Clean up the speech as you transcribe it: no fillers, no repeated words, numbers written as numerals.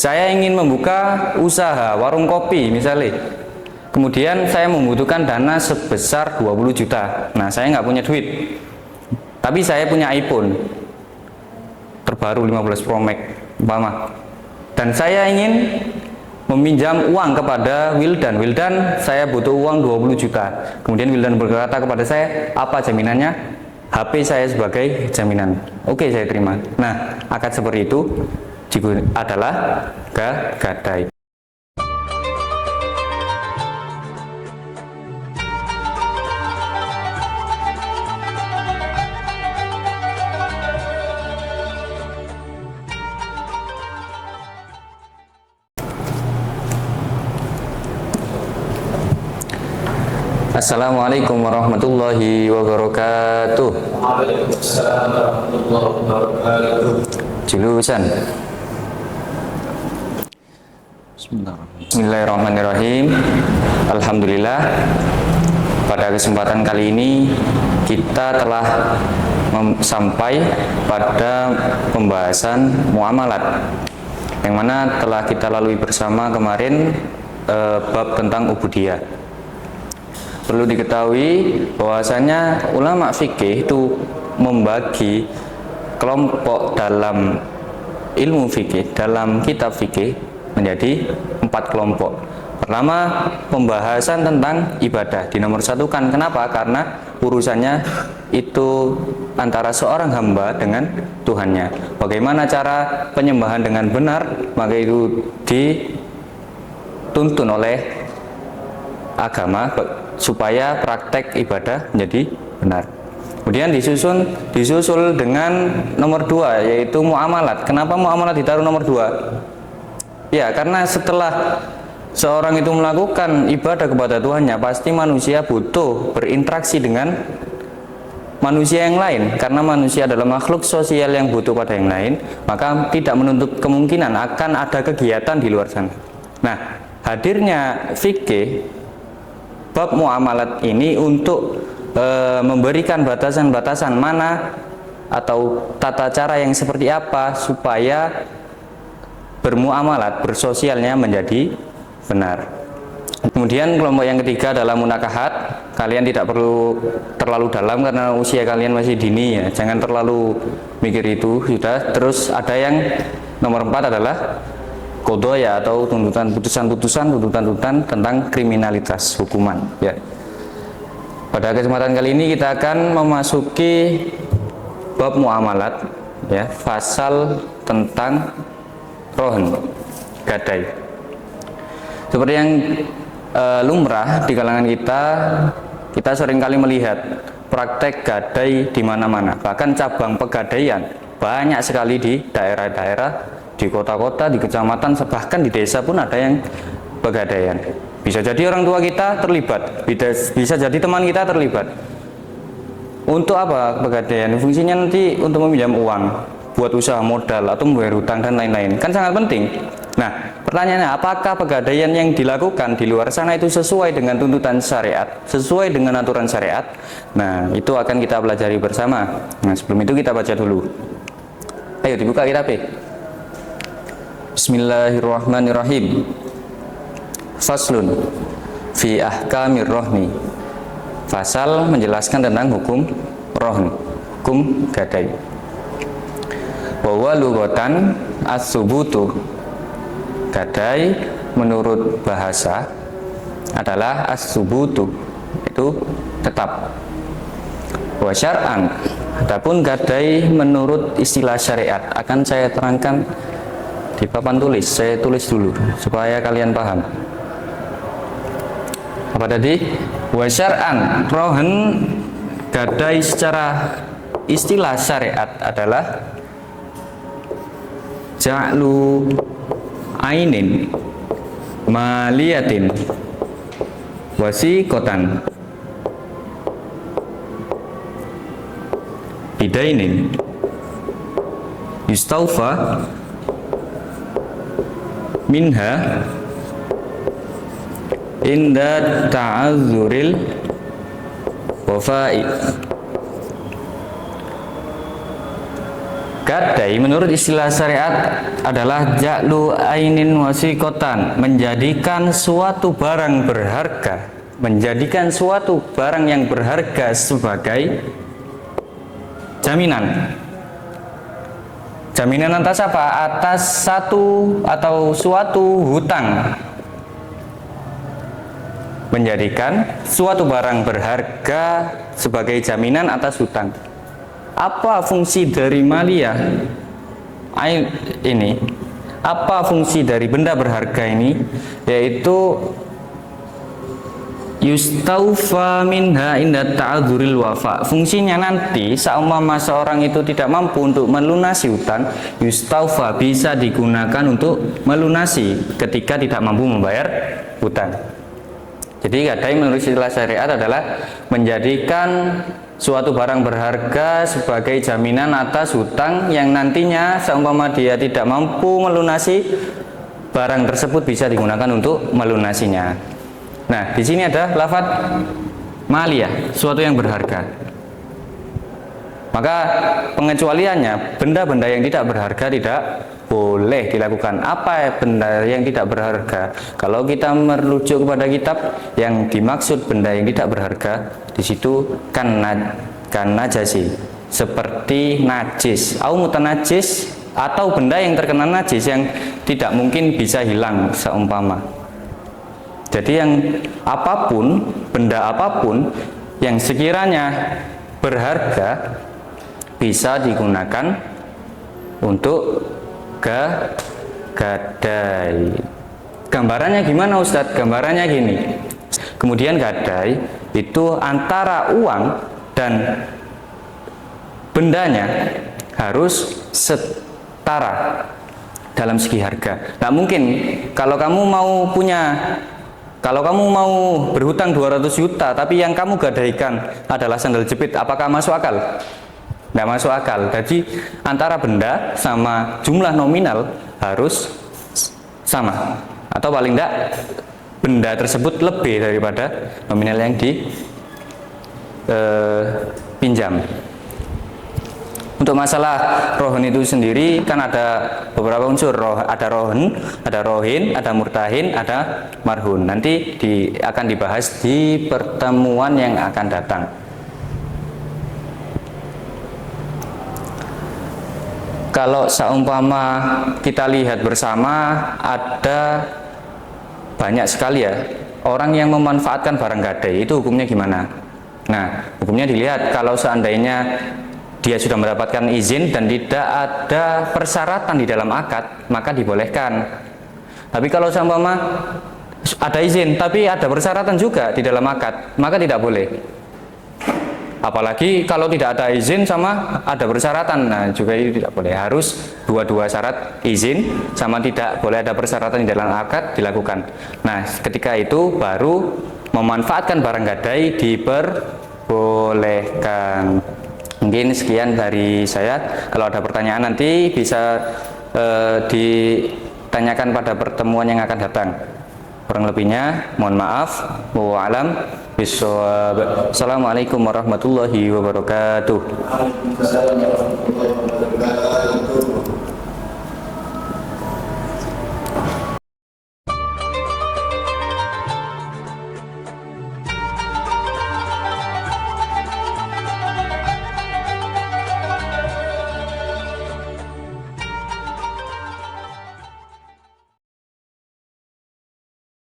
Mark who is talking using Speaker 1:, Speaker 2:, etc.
Speaker 1: Saya ingin membuka usaha warung kopi misalnya. Kemudian saya membutuhkan dana sebesar 20 juta. Nah, saya nggak punya duit. Tapi saya punya iPhone terbaru 15 Pro Max, umpama. Dan saya ingin meminjam uang kepada Wildan. Wildan, saya butuh uang 20 juta. Kemudian Wildan berkata kepada saya, apa jaminannya? HP saya sebagai jaminan. Oke, saya terima. Nah, akad seperti itu adalah gadai. Assalamualaikum warahmatullahi wabarakatuh.
Speaker 2: Waalaikumsalam warahmatullahi wabarakatuh.
Speaker 1: Julusan. Bismillahirrahmanirrahim. Alhamdulillah, pada kesempatan kali ini kita telah sampai pada pembahasan muamalat, yang mana telah kita lalui bersama kemarin bab tentang ubudiyah. Perlu diketahui bahwasanya ulama fikih itu membagi kelompok dalam ilmu fikih, dalam kitab fikih menjadi 4 kelompok. Pertama, pembahasan tentang ibadah dinomorsatukan. Kenapa? Karena urusannya itu antara seorang hamba dengan Tuhannya. Bagaimana cara penyembahan dengan benar, maka itu dituntun oleh agama supaya praktek ibadah menjadi benar. Kemudian disusul dengan nomor 2, yaitu muamalat. Kenapa muamalat ditaruh nomor 2? Ya, karena setelah seorang itu melakukan ibadah kepada Tuhannya, pasti manusia butuh berinteraksi dengan manusia yang lain. Karena manusia adalah makhluk sosial yang butuh pada yang lain, maka tidak menutup kemungkinan akan ada kegiatan di luar sana. Nah, hadirnya fikih bab muamalat ini untuk memberikan batasan-batasan mana atau tata cara yang seperti apa supaya bermuamalat, bersosialnya menjadi benar. Kemudian kelompok yang ketiga adalah munakahat. Kalian tidak perlu terlalu dalam karena usia kalian masih dini ya, jangan terlalu mikir itu, sudah. Terus ada yang nomor 4 adalah kodoya atau tuntutan tentang kriminalitas hukuman ya. Pada kesempatan kali ini kita akan memasuki bab muamalat ya, pasal tentang rohn, gadai. Seperti yang lumrah di kalangan kita seringkali melihat praktek gadai di mana-mana. Bahkan cabang pegadaian banyak sekali di daerah-daerah, di kota-kota, di kecamatan, bahkan di desa pun ada yang pegadaian. Bisa jadi orang tua kita terlibat, bisa jadi teman kita terlibat. Untuk apa pegadaian? Fungsinya nanti untuk meminjam uang, buat usaha modal atau membayar hutang dan lain-lain. Kan sangat penting. Nah, pertanyaannya, apakah pegadaian yang dilakukan di luar sana itu sesuai dengan tuntutan syariat, sesuai dengan aturan syariat? Nah, itu akan kita pelajari bersama. Nah, sebelum itu kita baca dulu. Ayo dibuka kitabnya. Bismillahirrahmanirrahim. Faslun fi ahkamir rohni. Fasal menjelaskan tentang hukum rohn, hukum gadai. Bahwa lughatan as-subutu, gadai menurut bahasa adalah as-subutu, itu tetap. Wa syar'an, adapun gadai menurut istilah syariat akan saya terangkan di papan tulis. Saya tulis dulu supaya kalian paham. Apa tadi? Wa syar'an, rohn gadai secara istilah syariat adalah ja'lu ainin maliyatin wasiqatan bidainin yustaufa minha inda ta'azzuril wafa'i Gadai menurut istilah syariat adalah ja'lu ainin wasiqatan, menjadikan suatu barang berharga, menjadikan suatu barang yang berharga sebagai jaminan. Jaminan atas apa? Atas satu atau suatu hutang. Menjadikan suatu barang berharga sebagai jaminan atas hutang. Apa fungsi dari maliyah ini? Apa fungsi dari benda berharga ini? Yaitu yustaufa minha inda ta'adzuril wafa. Fungsinya nanti seumpama seorang itu tidak mampu untuk melunasi hutang, yustaufa bisa digunakan untuk melunasi ketika tidak mampu membayar hutang. Jadi gadai menurut istilah syariat adalah menjadikan suatu barang berharga sebagai jaminan atas hutang yang nantinya seumpama dia tidak mampu melunasi, barang tersebut bisa digunakan untuk melunasinya. Nah, di sini ada lafadz maliyah, suatu yang berharga. Maka pengecualiannya, benda-benda yang tidak berharga tidak boleh dilakukan. Apa benda yang tidak berharga? Kalau kita merujuk kepada kitab, yang dimaksud benda yang tidak berharga di situ kan najasi, seperti najis, au mutanajis, atau benda yang terkena najis yang tidak mungkin bisa hilang seumpama. Jadi yang apapun, benda apapun yang sekiranya berharga bisa digunakan untuk gadai. Gambarannya gimana Ustadz? Gambarannya gini. Kemudian gadai itu antara uang dan bendanya harus setara dalam segi harga. Nah mungkin kalau kamu mau berhutang 200 juta tapi yang kamu gadaikan adalah sandal jepit, apakah masuk akal? Tidak masuk akal. Jadi antara benda sama jumlah nominal harus sama, atau paling tidak benda tersebut lebih daripada nominal yang dipinjam. Untuk masalah rohon itu sendiri kan ada beberapa unsur. Ada rohon, ada rohin, ada murtahin, ada marhun. Nanti akan dibahas di pertemuan yang akan datang. Kalau seumpama kita lihat bersama, ada banyak sekali ya orang yang memanfaatkan barang gadai. Itu hukumnya gimana? Nah, hukumnya dilihat kalau seandainya dia sudah mendapatkan izin dan tidak ada persyaratan di dalam akad, maka dibolehkan. Tapi kalau seumpama ada izin tapi ada persyaratan juga di dalam akad, maka tidak boleh. Apalagi kalau tidak ada izin sama ada persyaratan, nah juga itu tidak boleh. Harus dua-dua syarat, izin sama tidak boleh ada persyaratan di dalam akad dilakukan. Nah, ketika itu baru memanfaatkan barang gadai diperbolehkan. Mungkin sekian dari saya. Kalau ada pertanyaan nanti bisa ditanyakan pada pertemuan yang akan datang. Kurang lebihnya mohon maaf. Wallahu a'lam bishawab. Assalamualaikum warahmatullahi wabarakatuh.
Speaker 2: Waalaikumsalam warahmatullahi wabarakatuh.